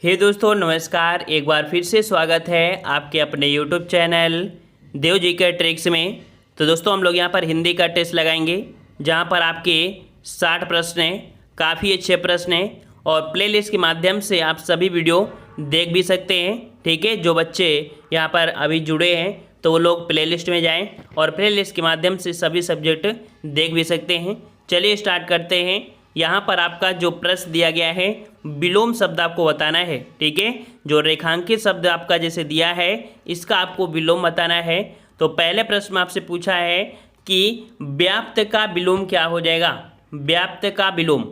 हे दोस्तों नमस्कार। एक बार फिर से स्वागत है आपके अपने यूट्यूब चैनल देव जी के ट्रिक्स में। तो दोस्तों हम लोग यहाँ पर हिंदी का टेस्ट लगाएंगे, जहाँ पर आपके 60 प्रश्न हैं, काफ़ी अच्छे प्रश्न हैं और प्लेलिस्ट के माध्यम से आप सभी वीडियो देख भी सकते हैं। ठीक है, जो बच्चे यहाँ पर अभी जुड़े हैं तो वो लोग प्लेलिस्ट में जाएँ और प्लेलिस्ट के माध्यम से सभी सब्जेक्ट देख भी सकते हैं। चलिए स्टार्ट करते हैं। यहाँ पर आपका जो प्रश्न दिया गया है, विलोम शब्द आपको बताना है। ठीक है, जो रेखांकित शब्द आपका जैसे दिया है इसका आपको विलोम बताना है। तो पहले प्रश्न में आपसे पूछा है कि व्याप्त का विलोम क्या हो जाएगा। व्याप्त का विलोम,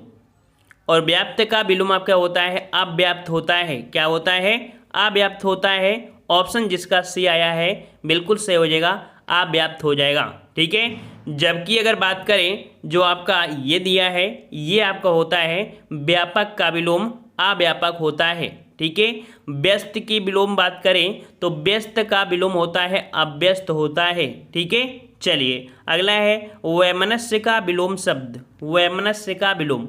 और व्याप्त का विलोम आपका होता है अव्याप्त होता है। क्या होता है? अव्याप्त होता है। ऑप्शन जिसका सी आया है बिल्कुल सही हो जाएगा, अव्याप्त हो जाएगा। ठीक है, जबकि अगर बात करें जो आपका ये दिया है, ये आपका होता है व्यापक का विलोम अव्यापक होता है। ठीक है, व्यस्त की विलोम बात करें तो व्यस्त का विलोम होता है अव्यस्त होता है। ठीक है, चलिए अगला है वैमनस्य का विलोम शब्द। वैमनस्य का विलोम,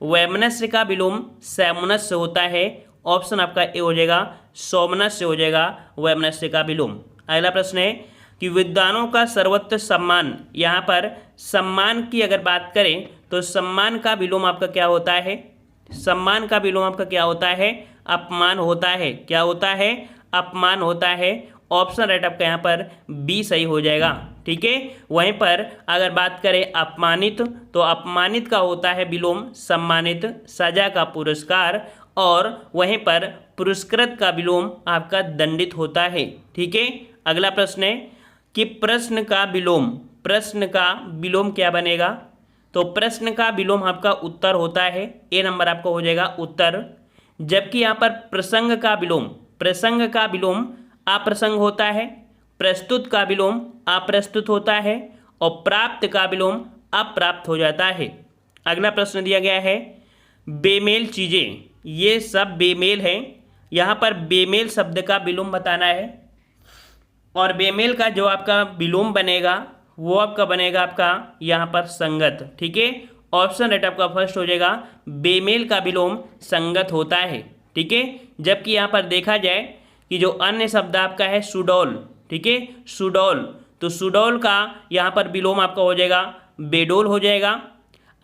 वैमनस्य का विलोम सैमनस्य होता है। ऑप्शन आपका ए हो जाएगा, सौमनस्य हो जाएगा वैमनस्य का विलोम। अगला प्रश्न है कि विद्वानों का सर्वत्र सम्मान। यहाँ पर सम्मान की अगर बात करें तो सम्मान का विलोम आपका क्या होता है? सम्मान का विलोम आपका क्या होता है? अपमान होता है। क्या होता है? अपमान होता है। ऑप्शन राइट आपका यहाँ पर बी सही हो जाएगा। ठीक है, वहीं पर अगर बात करें अपमानित तो अपमानित का होता है विलोम सम्मानित, सजा का पुरस्कार, और वहीं पर पुरस्कृत का विलोम आपका दंडित होता है। ठीक है, अगला प्रश्न है कि प्रश्न का विलोम, प्रश्न का विलोम क्या बनेगा? तो प्रश्न का विलोम आपका उत्तर होता है। ए नंबर आपका हो जाएगा उत्तर। जबकि यहाँ पर प्रसंग का विलोम, प्रसंग का विलोम अप्रसंग होता है। प्रस्तुत का विलोम अप्रस्तुत होता है और प्राप्त का विलोम अप्राप्त हो जाता है। अगला प्रश्न दिया गया है बेमेल चीज़ें। ये सब बेमेल हैं। यहाँ पर बेमेल शब्द का विलोम बताना है और बेमेल का जो आपका विलोम बनेगा वो आपका बनेगा आपका यहाँ पर संगत। ठीक है, ऑप्शन राइट आपका फर्स्ट हो जाएगा, बेमेल का विलोम संगत होता है। ठीक है, जबकि यहाँ पर देखा जाए कि जो अन्य शब्द आपका है सुडौल। ठीक है, सुडौल, तो सुडौल का यहाँ पर विलोम आपका हो जाएगा बेडोल हो जाएगा।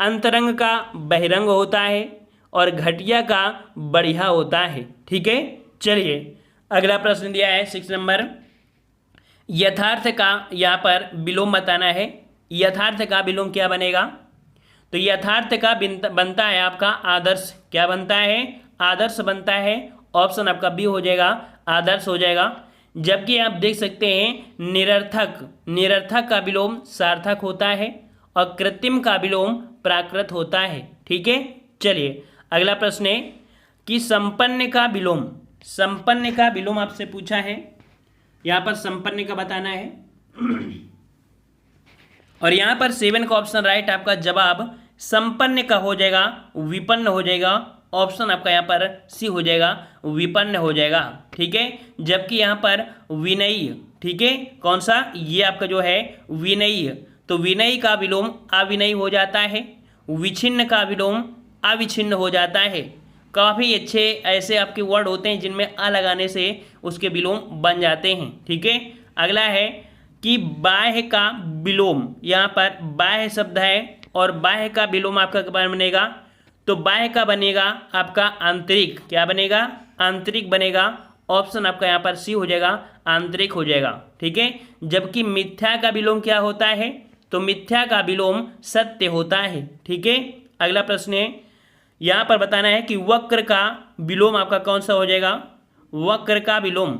अंतरंग का बहिरंग होता है और घटिया का बढ़िया होता है। ठीक है, चलिए अगला प्रश्न दिया है 6 नंबर, यथार्थ का यहाँ पर विलोम बताना है। यथार्थ का विलोम क्या बनेगा? तो यथार्थ का बनता है आपका आदर्श। क्या बनता है? आदर्श बनता है। ऑप्शन आपका बी हो जाएगा, आदर्श हो जाएगा। जबकि आप देख सकते हैं निरर्थक, निरर्थक का विलोम सार्थक होता है और कृत्रिम का विलोम प्राकृत होता है। ठीक है, चलिए अगला प्रश्न है कि संपन्न का विलोम, संपन्न का विलोम आपसे पूछा है। यहाँ पर संपन्न का बताना है और यहाँ पर 7 का ऑप्शन राइट आपका जवाब संपन्न का हो जाएगा विपन्न हो जाएगा। ऑप्शन आपका यहाँ पर सी हो जाएगा, विपन्न हो जाएगा। ठीक है, जबकि यहाँ पर विनयी, ठीक है, कौन सा? ये आपका जो है विनयी, तो विनयी का विलोम अविनयी हो जाता है। विच्छिन्न का विलोम अविच्छिन्न हो जाता है। काफ़ी अच्छे ऐसे आपके वर्ड होते हैं जिनमें अ लगाने से उसके विलोम बन जाते हैं। ठीक है, अगला है कि बाह्य का विलोम। यहाँ पर बाह्य शब्द है और बाह्य का विलोम आपका क्या बनेगा? तो बाह्य का बनेगा आपका आंतरिक। क्या बनेगा? आंतरिक बनेगा। ऑप्शन आपका यहाँ पर सी हो जाएगा, आंतरिक हो जाएगा। ठीक है, जबकि मिथ्या का विलोम क्या होता है? तो मिथ्या का विलोम सत्य होता है। ठीक है, अगला प्रश्न है यहाँ पर बताना है कि वक्र का विलोम आपका कौन सा हो जाएगा? वक्र का विलोम,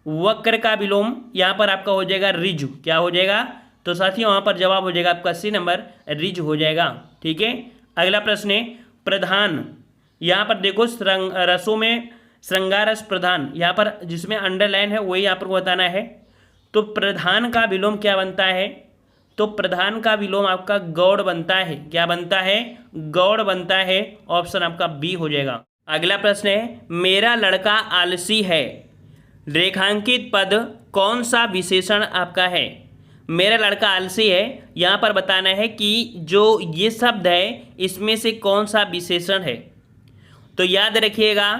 वक्र का विलोम यहाँ पर आपका हो जाएगा ऋजु। क्या हो जाएगा? तो साथियों वहाँ पर जवाब हो जाएगा आपका सी नंबर, ऋजु हो जाएगा। ठीक है, अगला प्रश्न है प्रधान। यहाँ पर देखो रसों में श्रृंगार रस प्रधान, यहाँ पर जिसमें अंडरलाइन है वही यहाँ पर बताना है। तो प्रधान का विलोम क्या बनता है? तो प्रधान का विलोम आपका गौड़ बनता है। क्या बनता है? गौड़ बनता है। ऑप्शन आपका बी हो जाएगा। अगला प्रश्न है मेरा लड़का आलसी है। रेखांकित पद कौन सा विशेषण आपका है? मेरा लड़का आलसी है, यहाँ पर बताना है कि जो ये शब्द है इसमें से कौन सा विशेषण है। तो याद रखिएगा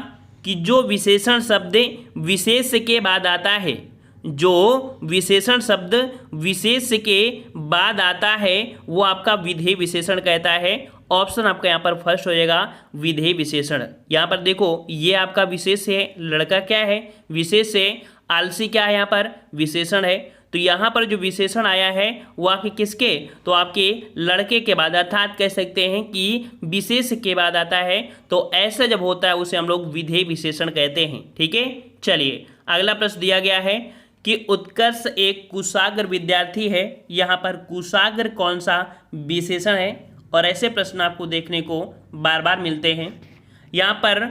कि जो विशेषण शब्द विशेष के बाद आता है, जो विशेषण शब्द विशेष के बाद आता है वो आपका विधेय विशेषण कहता है। ऑप्शन आपका यहाँ पर फर्स्ट हो जाएगा विधेय विशेषण। यहाँ पर देखो ये आपका विशेष है, लड़का क्या है विशेष है, आलसी क्या है यहाँ पर विशेषण है। तो यहाँ पर जो विशेषण आया है वो आपके किसके, तो आपके लड़के के बाद, अर्थात कह सकते हैं कि विशेष के बाद आता है। तो ऐसा जब होता है उसे हम लोग विधेय विशेषण कहते हैं। ठीक है, चलिए अगला प्रश्न दिया गया है कि उत्कर्ष एक कुशाग्र विद्यार्थी है। यहाँ पर कुशाग्र कौन सा विशेषण है, और ऐसे प्रश्न आपको देखने को बार बार मिलते हैं। यहाँ पर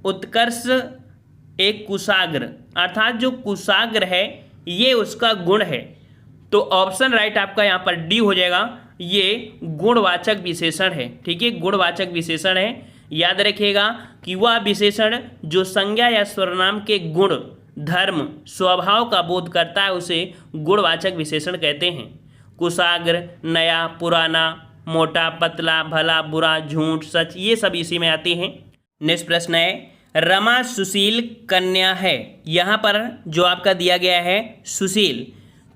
उत्कर्ष एक कुशाग्र, अर्थात जो कुशाग्र है ये उसका गुण है। तो ऑप्शन राइट आपका यहाँ पर डी हो जाएगा, ये गुणवाचक विशेषण है। ठीक है, गुणवाचक विशेषण है। याद रखिएगा कि वह विशेषण जो संज्ञा या सर्वनाम के गुण, धर्म, स्वभाव का बोध करता है उसे गुणवाचक विशेषण कहते हैं। कुशाग्र, नया, पुराना, मोटा, पतला, भला, बुरा, झूठ, सच, ये सब इसी में आती हैं। नेक्स्ट प्रश्न है रमा सुशील कन्या है। यहाँ पर जो आपका दिया गया है सुशील,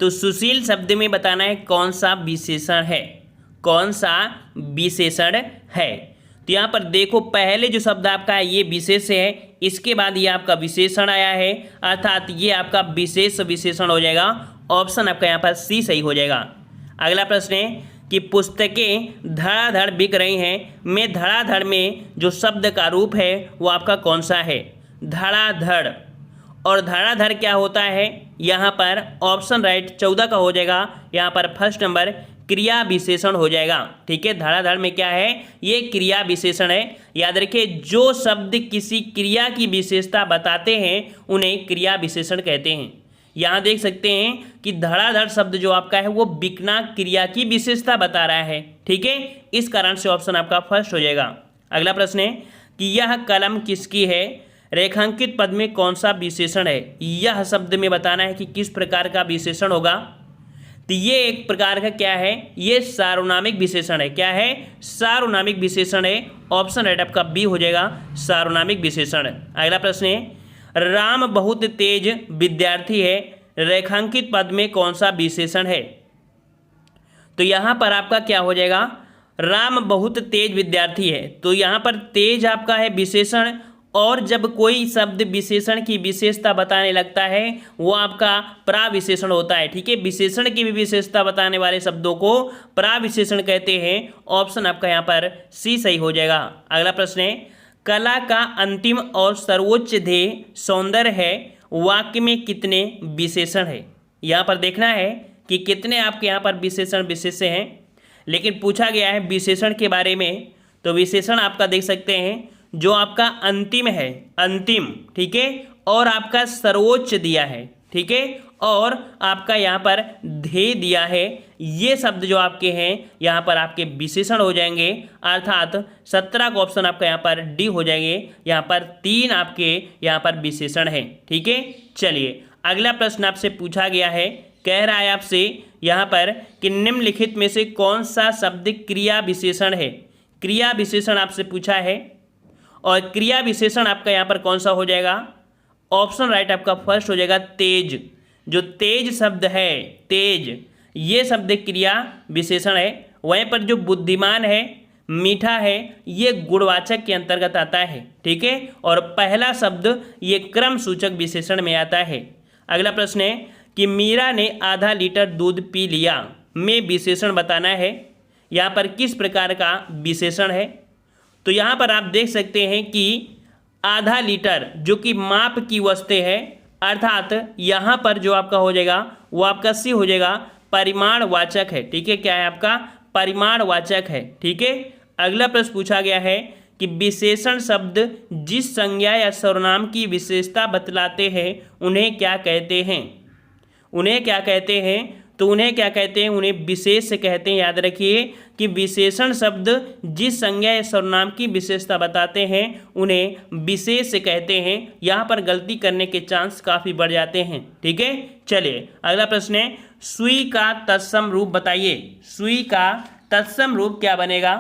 तो सुशील शब्द में बताना है कौन सा विशेषण है, कौन सा विशेषण है। तो यहाँ पर देखो पहले जो शब्द आपका है ये विशेष है, इसके बाद ये आपका विशेषण आया है, अर्थात ये आपका विशेष विशेषण हो जाएगा। ऑप्शन आपका यहाँ पर सी सही हो जाएगा। अगला प्रश्न है कि पुस्तकें धड़ाधड़ बिक रही हैं में धड़ाधड़ में जो शब्द का रूप है वो आपका कौन सा है, धड़ाधड़। और धड़ाधड़ क्या होता है, यहाँ पर ऑप्शन राइट 14 का हो जाएगा। यहाँ पर फर्स्ट नंबर क्रिया विशेषण हो जाएगा। ठीक है, धड़ाधड़ में क्या है, ये क्रिया विशेषण है। याद रखिए जो शब्द किसी क्रिया की विशेषता बताते हैं उन्हें क्रिया विशेषण कहते हैं। यहाँ देख सकते हैं कि धड़ाधड़ शब्द जो आपका है वो बिकना क्रिया की विशेषता बता रहा है। ठीक है, इस कारण से ऑप्शन आपका फर्स्ट हो जाएगा। अगला प्रश्न है कि यह कलम किसकी है, रेखांकित पद में कौन सा विशेषण है। यह शब्द में बताना है कि किस प्रकार का विशेषण होगा। तो ये एक प्रकार का क्या है, ये सार्वनामिक विशेषण है। क्या है, सार्वनामिक विशेषण है। ऑप्शन राइट आपका बी हो जाएगा, सार्वनामिक विशेषण। अगला प्रश्न है राम बहुत तेज विद्यार्थी है, रेखांकित पद में कौन सा विशेषण है। तो यहाँ पर आपका क्या हो जाएगा, राम बहुत तेज विद्यार्थी है। तो यहाँ पर तेज आपका है विशेषण, और जब कोई शब्द विशेषण की विशेषता बताने लगता है वो आपका प्राविशेषण होता है। ठीक है, विशेषण की भी विशेषता बताने वाले शब्दों को प्राविशेषण कहते हैं। ऑप्शन आपका यहाँ पर सी सही हो जाएगा। अगला प्रश्न है कला का अंतिम और सर्वोच्च ध्येय सौंदर्य है, वाक्य में कितने विशेषण है। यहाँ पर देखना है कि कितने आपके यहाँ पर विशेषण विशेष्य हैं, लेकिन पूछा गया है विशेषण के बारे में। तो विशेषण आपका देख सकते हैं जो आपका अंतिम है, अंतिम, ठीक है, और आपका सर्वोच्च दिया है। ठीक है, और आपका यहाँ पर ध्येय दिया है। ये शब्द जो आपके हैं यहाँ पर आपके विशेषण हो जाएंगे, अर्थात 17 का ऑप्शन आपका यहाँ पर डी हो जाएंगे। यहाँ पर 3 आपके यहाँ पर विशेषण है। ठीक है, चलिए अगला प्रश्न आपसे पूछा गया है, कह रहा है आपसे यहाँ पर कि निम्नलिखित में से कौन सा शब्द क्रिया विशेषण है। क्रिया विशेषण आपसे पूछा है, और क्रिया विशेषण आपका यहाँ पर कौन सा हो जाएगा। ऑप्शन राइट आपका फर्स्ट हो जाएगा तेज। जो तेज शब्द है, तेज, ये शब्द क्रिया विशेषण है। वहीं पर जो बुद्धिमान है, मीठा है, ये गुणवाचक के अंतर्गत आता है। ठीक है, और पहला शब्द ये क्रम सूचक विशेषण में आता है। अगला प्रश्न है कि मीरा ने आधा लीटर दूध पी लिया में विशेषण बताना है। यहाँ पर किस प्रकार का विशेषण है। तो यहाँ पर आप देख सकते हैं कि आधा लीटर जो कि माप की वस्तु है, अर्थात यहाँ पर जो आपका हो जाएगा वो आपका सी हो जाएगा, परिमाणवाचक है। ठीक है, क्या है आपका परिमाणवाचक है। ठीक है, अगला प्रश्न पूछा गया है कि विशेषण शब्द जिस संज्ञा या सर्वनाम की विशेषता बतलाते हैं उन्हें क्या कहते हैं। उन्हें क्या कहते हैं, तो उन्हें क्या कहते हैं, उन्हें विशेष कहते हैं। याद रखिए कि विशेषण शब्द जिस संज्ञा या सर्वनाम की विशेषता बताते हैं उन्हें विशेष कहते हैं। यहाँ पर गलती करने के चांस काफ़ी बढ़ जाते हैं। ठीक है, चलिए अगला प्रश्न है सुई का तत्सम रूप बताइए। सुई का तत्सम रूप क्या बनेगा।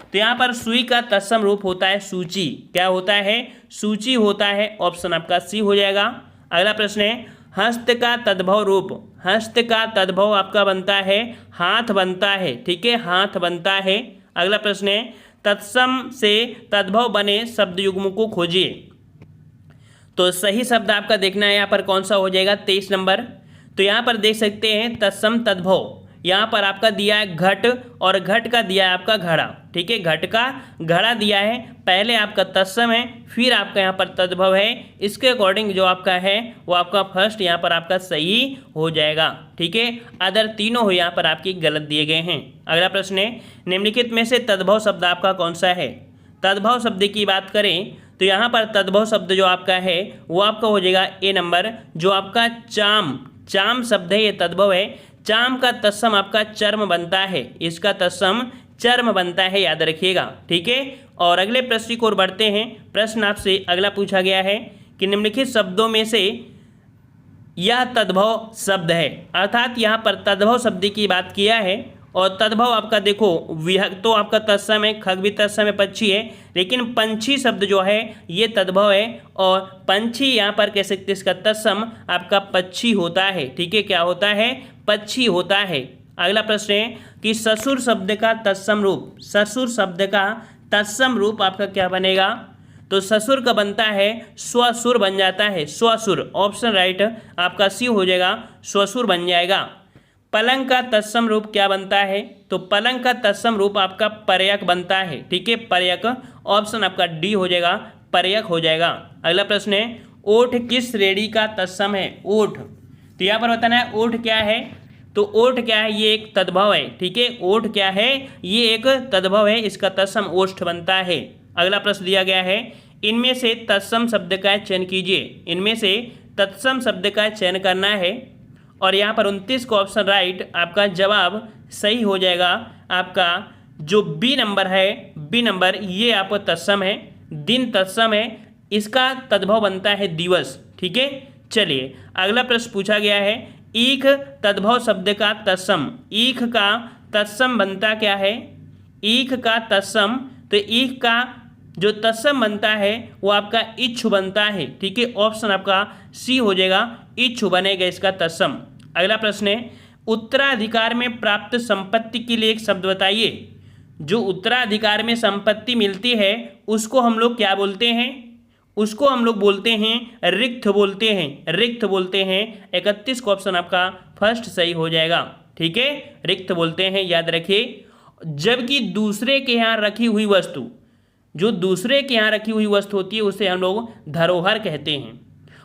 तो यहाँ पर सुई का तत्सम रूप होता है सूची। क्या होता है? सूची होता है। ऑप्शन आपका सी हो जाएगा। अगला प्रश्न है हस्त का तद्भव रूप। हस्त का तद्भव आपका बनता है हाथ बनता है। ठीक है, हाथ बनता है। अगला प्रश्न है तत्सम से तद्भव बने शब्द युग्म को खोजिए। तो सही शब्द आपका देखना है यहाँ पर कौन सा हो जाएगा, 23 नंबर। तो यहाँ पर देख सकते हैं तत्सम तद्भव, यहाँ पर आपका दिया है घट और घट का दिया है आपका घड़ा। ठीक है, घट का घड़ा दिया है, पहले आपका तत्सम है, फिर आपका यहाँ पर तद्भव है। इसके अकॉर्डिंग जो आपका है वो आपका फर्स्ट यहाँ पर आपका सही हो जाएगा। ठीक है, अदर तीनों हो यहाँ पर आपकी गलत दिए गए हैं। अगला प्रश्न है निम्नलिखित में से तद्भव शब्द आपका कौन सा है। तद्भव शब्द की बात करें तो यहाँ पर तद्भव शब्द जो आपका है वो आपका हो जाएगा ए नंबर, जो आपका चाम। चाम शब्द है ये तद्भव है। चाम का तत्सम आपका चर्म बनता है, इसका तत्सम चर्म बनता है, याद रखिएगा। ठीक है, और अगले प्रश्न की ओर बढ़ते हैं। प्रश्न आपसे अगला पूछा गया है कि निम्नलिखित शब्दों में से यह तद्भव शब्द है। अर्थात यहाँ पर तद्भव शब्द की बात किया है और तद्भव आपका देखो विहग तो आपका तत्सम है, खग भी तत्सम है, पक्षी है, लेकिन पंछी शब्द जो है ये तद्भव है और पंछी यहाँ पर कह सकते इसका तत्सम आपका पक्षी होता है। ठीक है, क्या होता है, पक्षी होता है। अगला प्रश्न है कि ससुर शब्द का तत्सम रूप। ससुर शब्द का तत्सम रूप आपका क्या बनेगा, तो ससुर का बनता है स्वसुर बन जाता है, स्वसुर। ऑप्शन राइट आपका सी हो जाएगा, स्वसुर बन जाएगा। पलंग का तत्सम रूप क्या बनता है, तो पलंग का तत्सम रूप आपका पर्यक बनता है। ठीक है, पर्यक। ऑप्शन आपका डी हो जाएगा, पर्यक हो जाएगा। अगला प्रश्न है ओठ किस श्रेणी का तत्सम है। ओठ, तो यहाँ पर बताना है ओठ क्या है, तो ओठ क्या है, ये एक तद्भव है। ठीक है, ओठ क्या है, ये एक तद्भव है, इसका तत्सम ओष्ठ बनता है। अगला प्रश्न दिया गया है इनमें से तत्सम शब्द का चयन कीजिए। इनमें से तत्सम शब्द का चयन करना है और यहाँ पर 29 को ऑप्शन राइट आपका जवाब सही हो जाएगा। आपका जो बी नंबर है, बी नंबर ये आपका तत्सम है, दिन तत्सम है, इसका तद्भव बनता है दिवस। ठीक है, चलिए अगला प्रश्न पूछा गया है ईख तद्भव शब्द का तत्सम। ईख का तत्सम बनता क्या है, ईख का तत्सम, तो ईख का जो तत्सम बनता है वो आपका इच्छु बनता है। ठीक है, ऑप्शन आपका सी हो जाएगा, इच्छु बनेगा इसका तत्सम। अगला प्रश्न है उत्तराधिकार में प्राप्त संपत्ति के लिए एक शब्द बताइए। जो उत्तराधिकार में संपत्ति मिलती है उसको हम लोग क्या बोलते हैं, उसको हम लोग बोलते हैं रिक्त बोलते हैं, रिक्त बोलते हैं। 31 का ऑप्शन आपका फर्स्ट सही हो जाएगा। ठीक है, रिक्त बोलते हैं, याद रखिए। जबकि दूसरे के यहाँ रखी हुई वस्तु, जो दूसरे के यहाँ रखी हुई वस्तु होती है उसे हम लोग धरोहर कहते हैं।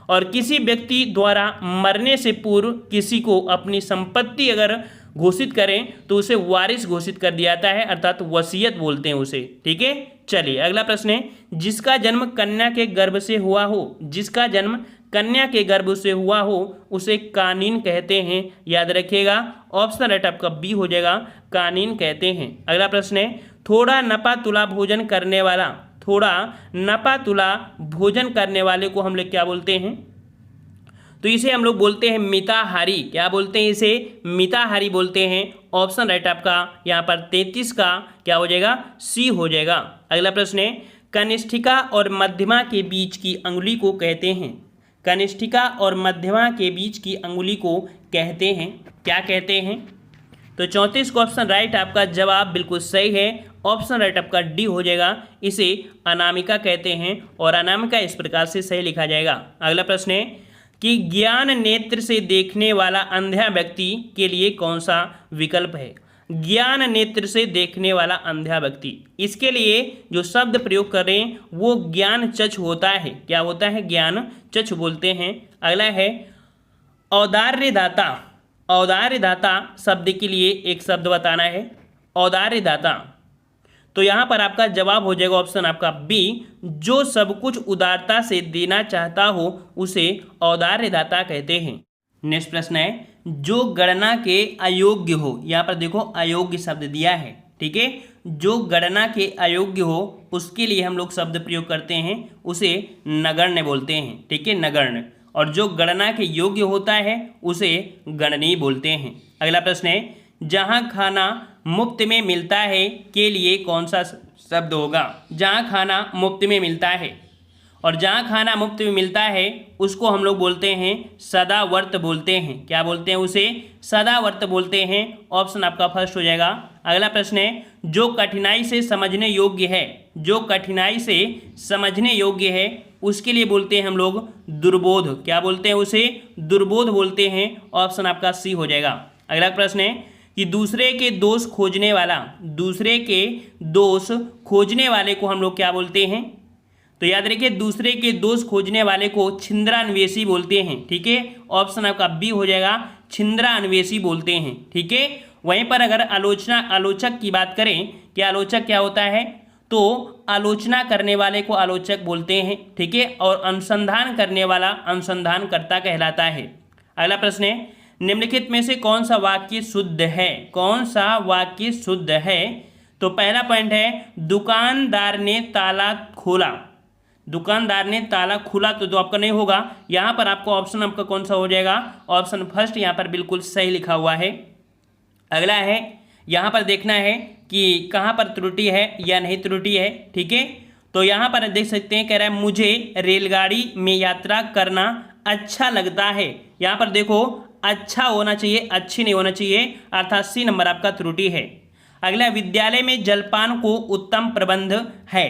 और किसी व्यक्ति द्वारा मरने से पूर्व किसी को अपनी संपत्ति अगर घोषित करें तो उसे वारिस घोषित कर दिया जाता है, अर्थात वसीयत बोलते हैं उसे। ठीक है, चलिए अगला प्रश्न है जिसका जन्म कन्या के गर्भ से हुआ हो, जिसका जन्म कन्या के गर्भ से हुआ हो उसे कानीन कहते हैं, याद रखिएगा। ऑप्शन राइट आपका बी हो जाएगा, कानीन कहते हैं। अगला प्रश्न है थोड़ा नपा तुला भोजन करने वाला, थोड़ा नपा तुला भोजन करने वाले को हम लोग क्या बोलते हैं, तो इसे हम लोग बोलते हैं मिताहारी। क्या बोलते हैं इसे, मिताहारी बोलते हैं। ऑप्शन राइट आपका यहाँ पर 33 का क्या हो जाएगा, सी हो जाएगा। अगला प्रश्न है कनिष्ठिका और मध्यमा के बीच की अंगुली को कहते हैं। कनिष्ठिका और मध्यमा के बीच की अंगुली को कहते हैं, क्या कहते हैं, तो 34 का ऑप्शन राइट आपका जवाब बिल्कुल सही है। ऑप्शन राइट आपका डी हो जाएगा, इसे अनामिका कहते हैं और अनामिका इस प्रकार से सही लिखा जाएगा। अगला प्रश्न है कि ज्ञान नेत्र से देखने वाला अंधा व्यक्ति के लिए कौन सा विकल्प है। ज्ञान नेत्र से देखने वाला अंधा व्यक्ति, इसके लिए जो शब्द प्रयोग करें वो ज्ञान चक्षु होता है। क्या होता है, ज्ञान चक्षु बोलते हैं। अगला है औदार्यदाता। औदार्यदाता शब्द के लिए एक शब्द बताना है, औदार्यदाता। तो यहाँ पर आपका जवाब हो जाएगा ऑप्शन आपका बी, जो सब कुछ उदारता से देना चाहता हो उसे औदार्यदाता कहते हैं। नेक्स्ट प्रश्न है जो गणना के अयोग्य हो। यहाँ पर देखो अयोग्य शब्द दिया है। ठीक है, जो गणना के अयोग्य हो उसके लिए हम लोग शब्द प्रयोग करते हैं, उसे नगण्य बोलते हैं। ठीक है, नगण्य। और जो गणना के योग्य होता है उसे गणनीय बोलते हैं। अगला प्रश्न है जहाँ खाना मुफ्त में मिलता है के लिए कौन सा शब्द होगा? जहाँ खाना मुफ्त में मिलता है, और जहाँ खाना मुफ्त में मिलता है उसको हम लोग बोलते हैं सदावर्त बोलते हैं। क्या बोलते हैं उसे? सदावर्त बोलते हैं। ऑप्शन आपका फर्स्ट हो जाएगा। अगला प्रश्न है, जो कठिनाई से समझने योग्य है, जो कठिनाई से समझने योग्य है उसके लिए बोलते हैं हम लोग दुर्बोध। क्या बोलते हैं उसे? दुर्बोध बोलते हैं। ऑप्शन आपका सी हो जाएगा। अगला प्रश्न है कि दूसरे के दोष खोजने वाला, दूसरे के दोष खोजने वाले को हम लोग क्या बोलते हैं? तो याद रखिए, दूसरे के दोष खोजने वाले को छिंद्रान्वेषी बोलते हैं। ठीक है, ऑप्शन आपका बी हो जाएगा, छिंद्रान्वेषी बोलते हैं। ठीक है, वहीं पर अगर आलोचक की बात करें कि आलोचक क्या होता है, तो आलोचना करने वाले को आलोचक बोलते हैं। ठीक है, और अनुसंधान करने वाला अनुसंधानकर्ता कहलाता है। अगला प्रश्न है, निम्नलिखित में से कौन सा वाक्य शुद्ध है? कौन सा वाक्य शुद्ध है? तो पहला पॉइंट है, दुकानदार ने ताला खोला। दुकानदार ने ताला खुला तो आपका नहीं होगा। यहाँ पर आपको ऑप्शन आपका कौन सा हो जाएगा? ऑप्शन फर्स्ट यहाँ पर बिल्कुल सही लिखा हुआ है। अगला है, यहाँ पर देखना है कि कहाँ पर त्रुटि है या नहीं त्रुटि है। ठीक है, तो यहाँ पर देख सकते हैं, कह रहा है मुझे रेलगाड़ी में यात्रा करना अच्छा लगता है। यहाँ पर देखो, अच्छा होना चाहिए, अच्छी नहीं होना चाहिए, अर्थात सी नंबर आपका त्रुटि है। अगला, विद्यालय में जलपान को उत्तम प्रबंध है।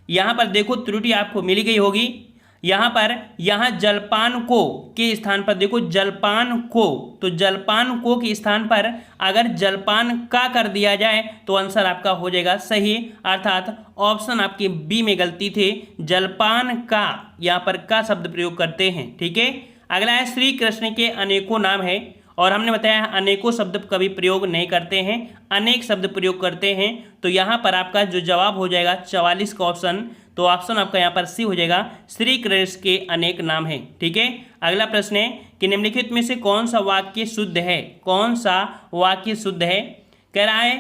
यहाँ पर देखो त्रुटि आपको मिल गई होगी। यहाँ जलपान को के स्थान पर देखो जलपान को, तो जलपान को के स्थान पर अगर जलपान का कर दिया जाए तो आंसर आपका हो जाएगा सही, अर्थात ऑप्शन आपकी बी में गलती थी। जलपान का, यहाँ पर का शब्द प्रयोग करते हैं। ठीक है, अगला है, श्री कृष्ण के अनेकों नाम है, और हमने बताया अनेकों शब्द कभी प्रयोग नहीं करते हैं, अनेक शब्द प्रयोग करते हैं। तो यहाँ पर आपका जो जवाब हो जाएगा 44 का ऑप्शन, तो ऑप्शन आपका यहाँ पर सी हो जाएगा, श्री कृष्ण के अनेक नाम हैं। ठीक है, अगला प्रश्न है कि निम्नलिखित में से कौन सा वाक्य शुद्ध है? कौन सा वाक्य शुद्ध है? कह रहा है,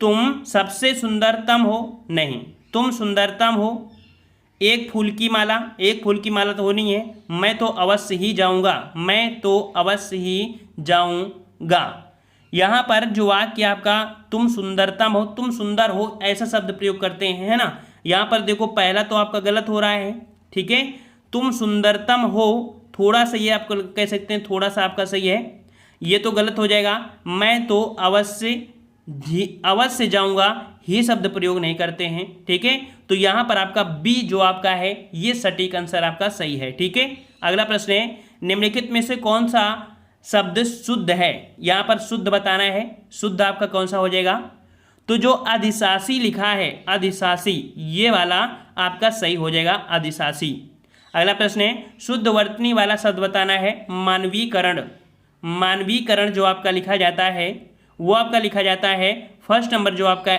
तुम सबसे सुंदरतम हो, नहीं, तुम सुंदरतम हो। एक फूल की माला, एक फूल की माला तो होनी है, मैं तो अवश्य ही जाऊंगा, मैं तो अवश्य ही जाऊंगा। यहाँ पर जो वाक्य आपका तुम सुंदरतम हो, तुम सुंदर हो, ऐसा शब्द प्रयोग करते हैं, है ना। यहाँ पर देखो पहला तो आपका गलत हो रहा है। ठीक है, तुम सुंदरतम हो, थोड़ा सा ये आपको कह सकते हैं, थोड़ा सा आपका सही है, ये तो गलत हो जाएगा। मैं तो अवश्य जाऊंगा, ही शब्द प्रयोग नहीं करते हैं। ठीक है, तो यहाँ पर आपका बी जो आपका है ये सटीक आंसर आपका सही है। ठीक है, अगला प्रश्न है, निम्नलिखित में से कौन सा शब्द शुद्ध है? यहाँ पर शुद्ध बताना है, शुद्ध आपका कौन सा हो जाएगा? तो जो अधिशासी लिखा है, अधिशासी, ये वाला आपका सही हो जाएगा, अधिशासी। अगला प्रश्न है, शुद्ध वर्तनी वाला शब्द बताना है। मानवीकरण, मानवीकरण जो आपका लिखा जाता है वो आपका लिखा जाता है फर्स्ट नंबर, जो आपका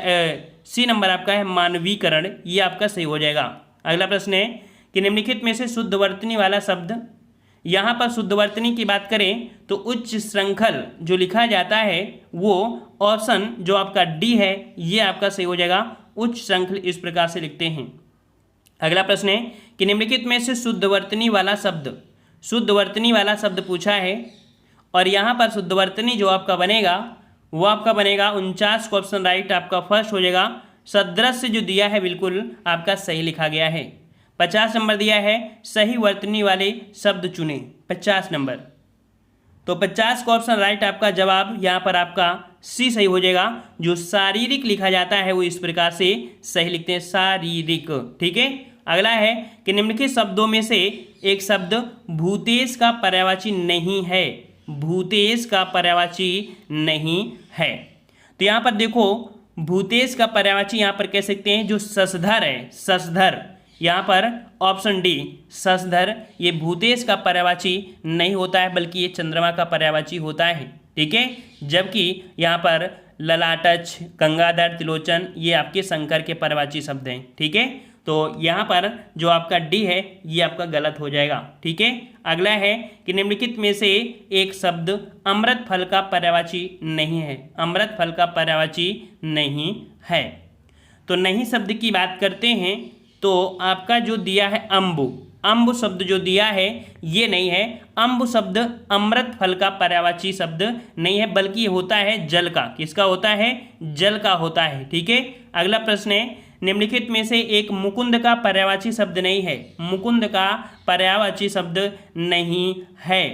सी नंबर आपका है मानवीकरण, ये आपका सही हो जाएगा। अगला प्रश्न है कि निम्नलिखित में से शुद्ध वर्तनी वाला शब्द, यहाँ पर शुद्ध वर्तनी की बात करें तो उच्च श्रृंखल जो लिखा जाता है वो ऑप्शन जो आपका डी है ये आपका सही हो जाएगा। उच्च श्रृंखल इस प्रकार से लिखते हैं। अगला प्रश्न है कि निम्नलिखित में से शुद्ध वर्तनी वाला शब्द, शुद्ध वर्तनी वाला शब्द पूछा है, और यहाँ पर शुद्ध वर्तनी जो आपका बनेगा वो आपका बनेगा 49 का ऑप्शन राइट आपका फर्स्ट हो जाएगा। सदृश्य जो दिया है बिल्कुल आपका सही लिखा गया है। 50 नंबर दिया है, सही वर्तनी वाले शब्द चुने, 50 नंबर, तो 50 का ऑप्शन राइट आपका जवाब यहाँ पर आपका सी सही हो जाएगा। जो शारीरिक लिखा जाता है वो इस प्रकार से सही लिखते हैं, शारीरिक। ठीक है, अगला है कि निम्नलिखित शब्दों में से एक शब्द भूतेश का पर्यायवाची नहीं है, भूतेश का पर्यायवाची नहीं है। तो यहाँ पर देखो भूतेश का पर्यायवाची यहाँ पर कह सकते हैं जो शशधर है, शशधर, यहाँ पर ऑप्शन डी शशधर, ये भूतेश का पर्यायवाची नहीं होता है बल्कि ये चंद्रमा का पर्यायवाची होता है। ठीक है, जबकि यहाँ पर ललाटच, गंगाधर, त्रिलोचन ये आपके शंकर के पर्यायवाची शब्द हैं। ठीक है, तो यहाँ पर जो आपका डी है ये आपका गलत हो जाएगा। ठीक है, अगला है कि निम्नलिखित में से एक शब्द अमृत फल का पर्यायवाची नहीं है, अमृत फल का पर्यायवाची नहीं है। तो नहीं शब्द की बात करते हैं तो आपका जो दिया है अम्बु, अम्ब शब्द जो दिया है ये नहीं है। अम्ब शब्द अमृत फल का पर्यायवाची शब्द नहीं है, बल्कि ये होता है जल का। किसका होता है? जल का होता है। ठीक है, अगला प्रश्न है, निम्नलिखित में से एक मुकुंद का पर्यायवाची शब्द नहीं है। मुकुंद का पर्यायवाची शब्द नहीं है।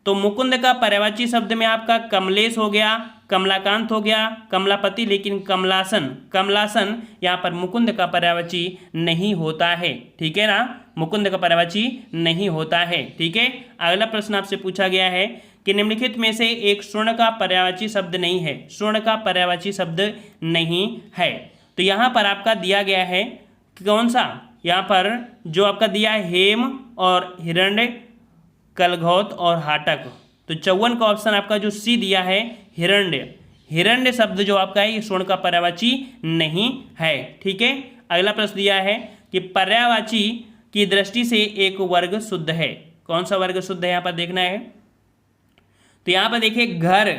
तो मुकुंद का पर्यायवाची शब्द में आपका कमलेश हो गया, कमलाकांत हो गया, कमलापति, लेकिन कमलासन यहाँ पर मुकुंद का पर्यायवाची नहीं होता है। ठीक है ना, मुकुंद का पर्यायवाची नहीं होता है। ठीक है, अगला प्रश्न आपसे पूछा गया है कि निम्नलिखित में से एक स्वर्ण का पर्यायवाची शब्द नहीं है। स्वर्ण का पर्यायवाची शब्द नहीं है। तो यहाँ पर आपका दिया गया है कौन सा? यहाँ पर जो आपका दिया है हेम और हिरण्य, कलघौत और हाटक। तो 54 का ऑप्शन आपका जो सी दिया है हिरण्य। हिरण्य शब्द जो आपका है ये स्वर्ण का पर्यायवाची नहीं है। ठीक है, अगला प्रश्न दिया है कि पर्यायवाची की दृष्टि से एक वर्ग शुद्ध है। कौन सा वर्ग शुद्ध है यहाँ पर देखना है। तो यहाँ पर देखिए घर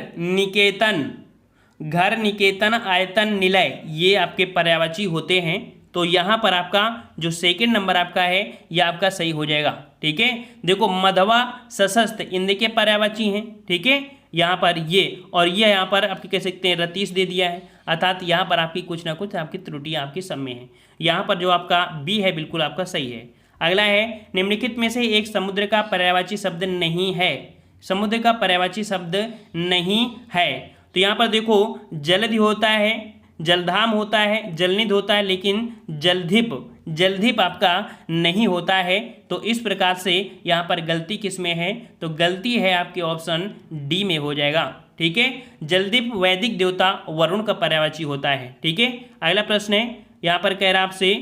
निकेतन, आयतन, निलय, ये आपके पर्यायवाची होते हैं। तो यहाँ पर आपका जो सेकंड नंबर आपका है ये आपका सही हो जाएगा। ठीक है, देखो मधवा, सशस्त्र, इनके के पर्यायवाची हैं। ठीक है, यहाँ पर ये और ये यहाँ पर आपके कह सकते हैं रतीश दे दिया है, अर्थात यहाँ पर आपकी कुछ ना कुछ आपकी त्रुटियाँ आपकी सब में है। यहाँ पर जो आपका बी है बिल्कुल आपका सही है। अगला है, निम्नलिखित में से एक समुद्र का पर्यायवाची शब्द नहीं है। समुद्र का पर्यायवाची शब्द नहीं है। तो यहाँ पर देखो जलधि होता है, जलधाम होता है, जलनिधि होता है, लेकिन जलधिप आपका नहीं होता है। तो इस प्रकार से यहाँ पर गलती किस में है? तो गलती है आपके ऑप्शन डी में हो जाएगा। ठीक है, जलधिप वैदिक देवता वरुण का पर्यायवाची होता है। ठीक है, अगला प्रश्न है, यहाँ पर कह रहा आपसे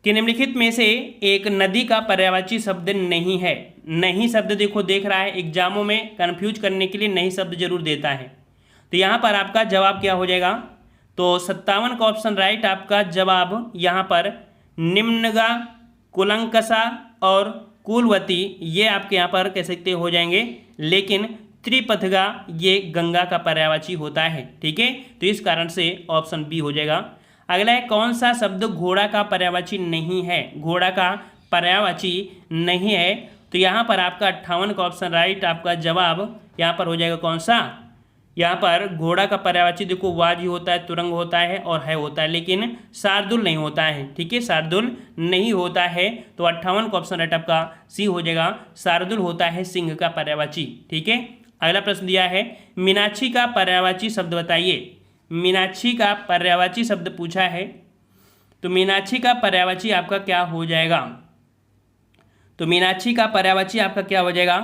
कि निम्नलिखित में से एक नदी का पर्यायवाची शब्द नहीं है। नहीं शब्द देखो देख रहा है, एग्जामों में कन्फ्यूज करने के लिए नहीं शब्द जरूर देता है। तो यहाँ पर आपका जवाब क्या हो जाएगा? तो 57 का ऑप्शन राइट आपका जवाब यहाँ पर निम्नगा, कुलंकसा और कुलवती ये आपके यहाँ पर कह सकते हो जाएंगे, लेकिन त्रिपथगा ये गंगा का पर्यायवाची होता है। ठीक है, तो इस कारण से ऑप्शन बी हो जाएगा। अगला है, कौन सा शब्द घोड़ा का पर्यायवाची नहीं है? घोड़ा का पर्यायवाची नहीं है। तो यहाँ पर आपका 58 का ऑप्शन राइट आपका जवाब यहाँ पर हो जाएगा कौन सा? यहाँ पर घोड़ा का पर्यायवाची देखो वाजी होता है, तुरंग होता है और है होता है, लेकिन शार्दुल नहीं होता है। ठीक है, शार्दुल नहीं होता है। तो 58 का ऑप्शन राइट आपका सी हो जाएगा, शार्दुल होता है सिंह का पर्यायवाची। ठीक है, अगला प्रश्न दिया है, मीनाक्षी का पर्यायवाची शब्द बताइए। मीनाक्षी का पर्यायवाची शब्द पूछा है। तो मीनाक्षी का पर्यायवाची आपका क्या हो जाएगा? तो मीनाक्षी का पर्यायवाची आपका क्या हो जाएगा?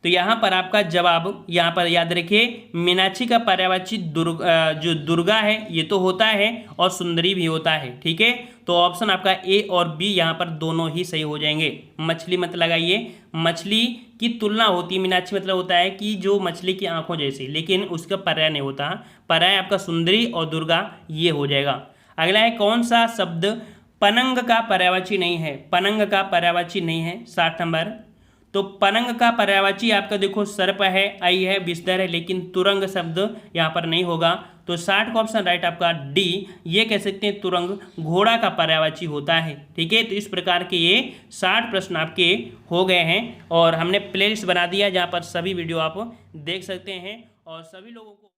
तो यहाँ पर आपका जवाब यहाँ पर याद रखिए, मीनाक्षी का पर्यायवाची जो दुर्गा है ये तो होता है और सुंदरी भी होता है। ठीक है, तो ऑप्शन आपका ए और बी यहाँ पर दोनों ही सही हो जाएंगे। मछली मत लगाइए, मछली की तुलना होती है, मीनाक्षी मतलब होता है कि जो मछली की आंखों जैसी, लेकिन उसका पर्याय नहीं होता। पर्याय आपका सुंदरी और दुर्गा ये हो जाएगा। अगला है, कौन सा शब्द पनंग का पर्यायवाची नहीं है? पनंग का पर्यायवाची नहीं है, 60 नंबर। तो पनंग का पर्यायवाची आपका देखो सर्प है, आई है, बिस्तर है, लेकिन तुरंग शब्द यहाँ पर नहीं होगा। तो 60 का ऑप्शन राइट आपका डी, ये कह सकते हैं तुरंग घोड़ा का पर्यायवाची होता है। ठीक है, तो इस प्रकार के ये 60 प्रश्न आपके हो गए हैं और हमने प्लेलिस्ट बना दिया जहाँ पर सभी वीडियो आप देख सकते हैं और सभी लोगों को